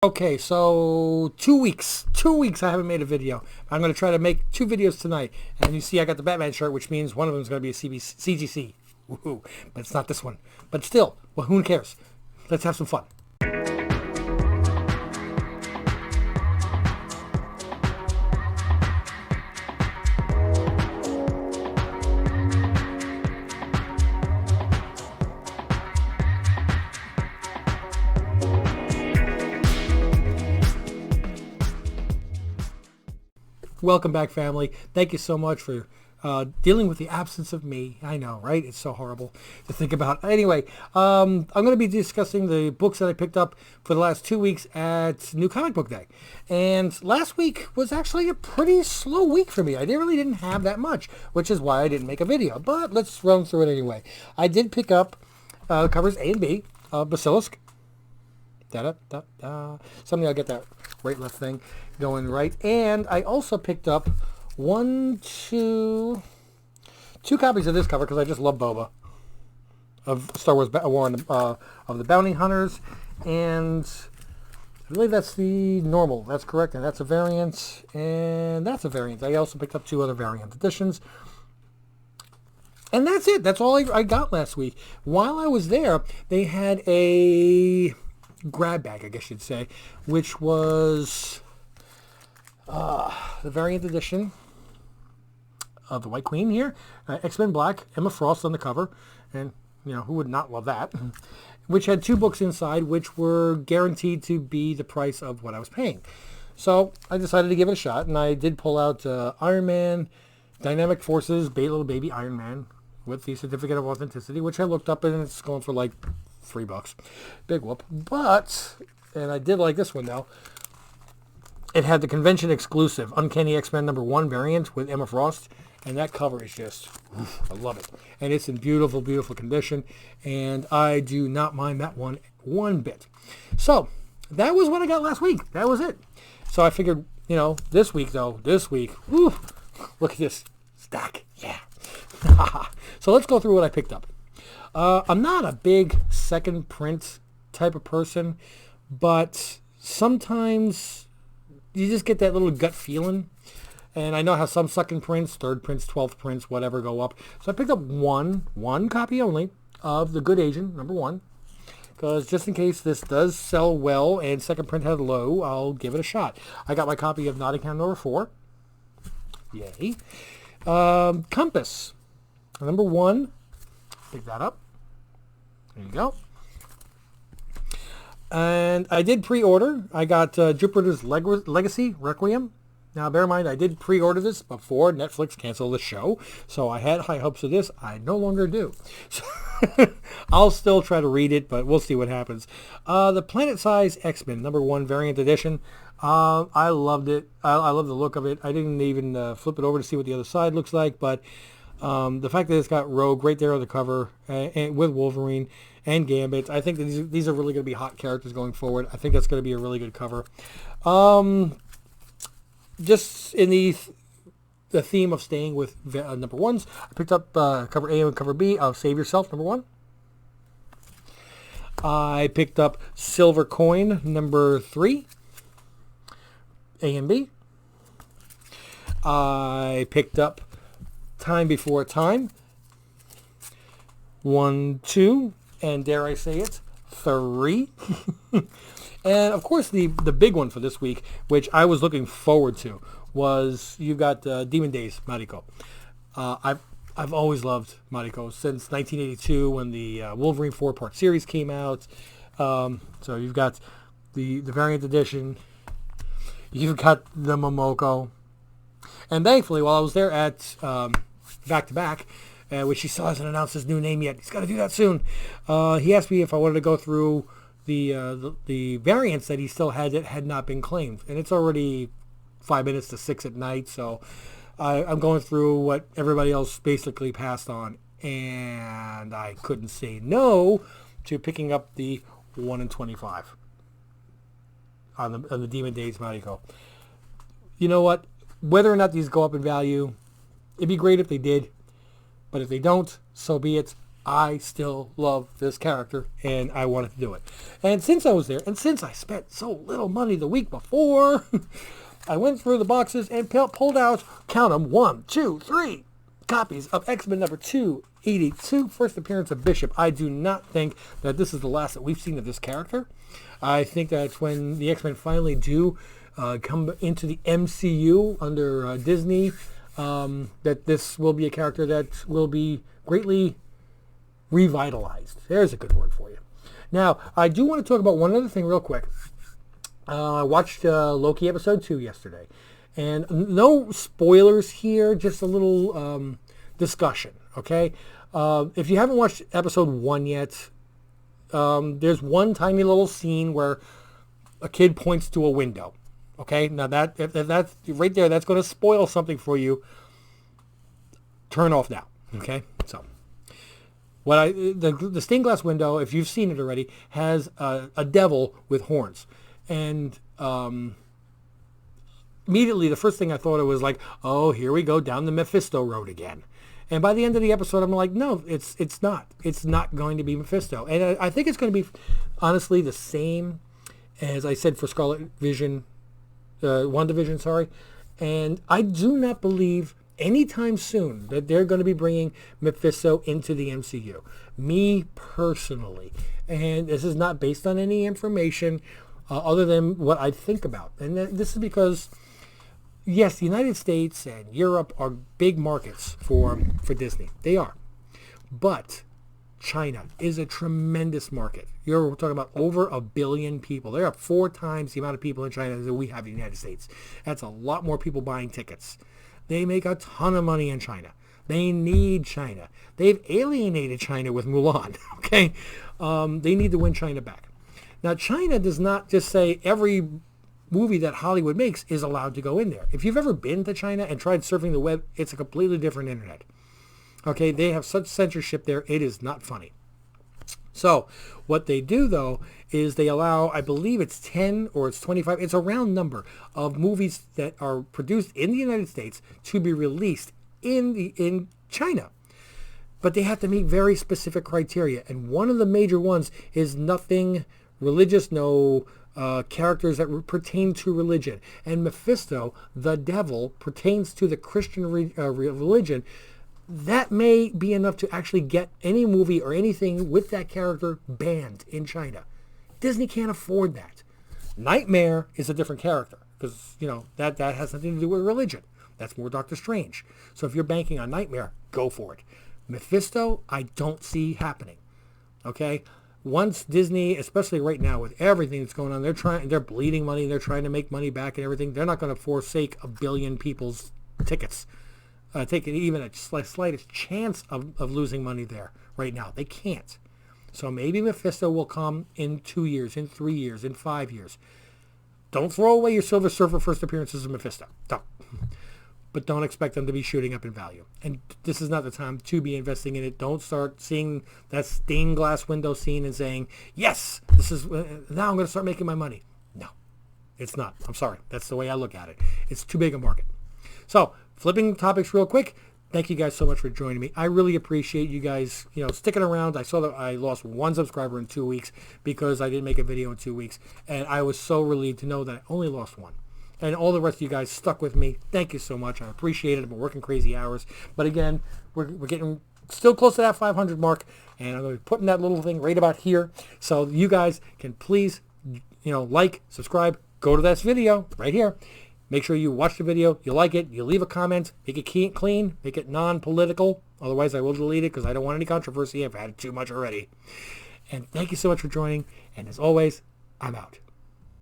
Okay, so 2 weeks. 2 weeks I haven't made a video. I'm going to try to make 2 videos tonight. And you see I got the Batman shirt, which means one of them is going to be a CGC. Woohoo. But it's not this one. But still, well, who cares? Let's have some fun. Welcome back, family. Thank you so much for dealing with the absence of me. I know, right? It's so horrible to think about. Anyway, I'm going to be discussing the books that I picked up for the last 2 weeks at New Comic Book Day. And last week was actually a pretty slow week for me. I really didn't have that much, which is why I didn't make a video. But let's run through it anyway. I did pick up covers A and B, Basilisk. Someday I'll get that right left thing going right. And I also picked up two copies of this cover because I just love Boba of Star Wars War of the Bounty Hunters, and I believe that's the normal. That's correct, and that's a variant, and that's a variant. I also picked up 2 other variant editions. And that's it. That's all I got last week. While I was there, they had a grab bag, I guess you'd say, which was the variant edition of the White Queen here, X-Men Black, Emma Frost on the cover, and you know who would not love that, which had 2 books inside, which were guaranteed to be the price of what I was paying. So I decided to give it a shot, and I did pull out Iron Man, Dynamic Forces, Little Baby Iron Man with the Certificate of Authenticity, which I looked up, and it's going for like $3. Big whoop. But, and I did like this one though, it had the convention exclusive Uncanny X-Men #1 variant with Emma Frost, and that cover is just, I love it. And it's in beautiful, beautiful condition, and I do not mind that one bit. So, that was what I got last week. That was it. So I figured, this week, whew, look at this stack. Yeah. So let's go through what I picked up. I'm not a big second print type of person, but sometimes you just get that little gut feeling. And I know how some second prints, third prints, 12th prints, whatever go up. So I picked up one copy only of The Good Agent, #1. Because just in case this does sell well and second print had low, I'll give it a shot. I got my copy of Nottingham #4. Yay. Compass, #1. Pick that up. There you go. And I did pre-order. I got Jupiter's Legacy Requiem. Now, bear in mind, I did pre-order this before Netflix canceled the show, so I had high hopes of this. I no longer do. So I'll still try to read it, but we'll see what happens. The Planet Size X-Men #1 variant edition. I loved it. I love the look of it. I didn't even flip it over to see what the other side looks like, but the fact that it's got Rogue right there on the cover and with Wolverine and Gambit, I think that these are really going to be hot characters going forward. I think that's going to be a really good cover. Just in the theme of staying with #1s, I picked up cover A and cover B of Save Yourself #1. I picked up Silver Coin #3, A and B. I picked up Time Before Time 1, 2, and dare I say it, 3. And of course the big one for this week, which I was looking forward to, was you got Demon Days Mariko. I've always loved Mariko since 1982 when the Wolverine 4-part series came out. So you've got the variant edition, you've got the Momoko, and thankfully while I was there at Back to Back, which he still hasn't announced his new name yet, he's got to do that soon. He asked me if I wanted to go through the variants that he still had that had not been claimed, and it's already 5 minutes to 6 at night, so I'm going through what everybody else basically passed on, and I couldn't say no to picking up the 1 in 25 on the Demon Days Mariko. You know what? Whether or not these go up in value, it'd be great if they did, but if they don't, so be it. I still love this character, and I wanted to do it. And since I was there, and since I spent so little money the week before, I went through the boxes and pulled out, count them, 1, 2, 3 copies of X-Men number 282, first appearance of Bishop. I do not think that this is the last that we've seen of this character. I think that when the X-Men finally do come into the MCU under Disney, that this will be a character that will be greatly revitalized. There's a good word for you. Now, I do want to talk about one other thing real quick. I watched Loki episode 2 yesterday. And no spoilers here, just a little discussion, okay? If you haven't watched episode 1 yet, there's one tiny little scene where a kid points to a window, okay? Now, if that's right there, that's going to spoil something for you. Turn off now, okay? So, the stained glass window, if you've seen it already, has a devil with horns. And immediately, the first thing I thought it was like, oh, here we go down the Mephisto road again. And by the end of the episode, I'm like, no, it's not. It's not going to be Mephisto. And I think it's going to be, honestly, the same as I said for Scarlet Vision, WandaVision, sorry. And I do not believe anytime soon that they're going to be bringing Mephisto into the MCU. Me personally. And this is not based on any information other than what I think about. And this is because, yes, the United States and Europe are big markets for Disney. They are. But China is a tremendous market. You're talking about over 1 billion people. There are 4 times the amount of people in China that we have in the United States. That's a lot more people buying tickets. They make a ton of money in China. They need China. They've alienated China with Mulan, okay? They need to win China back. Now, China does not just say every movie that Hollywood makes is allowed to go in there. If you've ever been to China and tried surfing the web, it's a completely different internet. Okay, they have such censorship there, it is not funny. So, what they do, though, is they allow, I believe it's 10 or it's 25, it's a round number of movies that are produced in the United States to be released in China. But they have to meet very specific criteria. And one of the major ones is nothing religious, no characters that pertain to religion. And Mephisto, the devil, pertains to the Christian religion. That may be enough to actually get any movie or anything with that character banned in China. Disney can't afford that. Nightmare is a different character because, that has nothing to do with religion. That's more Doctor Strange. So if you're banking on Nightmare, go for it. Mephisto, I don't see happening. Okay? Once Disney, especially right now with everything that's going on, they're bleeding money, they're trying to make money back and everything. They're not going to forsake 1 billion people's tickets. Take even a slightest chance of losing money there right now. They can't. So maybe Mephisto will come in 2 years, in 3 years, in 5 years. Don't throw away your Silver Surfer first appearances of Mephisto. Don't. But don't expect them to be shooting up in value. And this is not the time to be investing in it. Don't start seeing that stained glass window scene and saying, yes, this is now I'm going to start making my money. No, it's not. I'm sorry. That's the way I look at it. It's too big a market. So, flipping topics real quick. Thank you guys so much for joining me. I really appreciate you guys, sticking around. I saw that I lost 1 subscriber in 2 weeks because I didn't make a video in 2 weeks. And I was so relieved to know that I only lost 1. And all the rest of you guys stuck with me. Thank you so much. I appreciate it. I've been working crazy hours. But again, we're getting still close to that 500 mark. And I'm going to be putting that little thing right about here. So you guys can please, like, subscribe, go to this video right here. Make sure you watch the video, you like it, you leave a comment, make it clean, make it non-political. Otherwise, I will delete it because I don't want any controversy. I've had too much already. And thank you so much for joining. And as always, I'm out.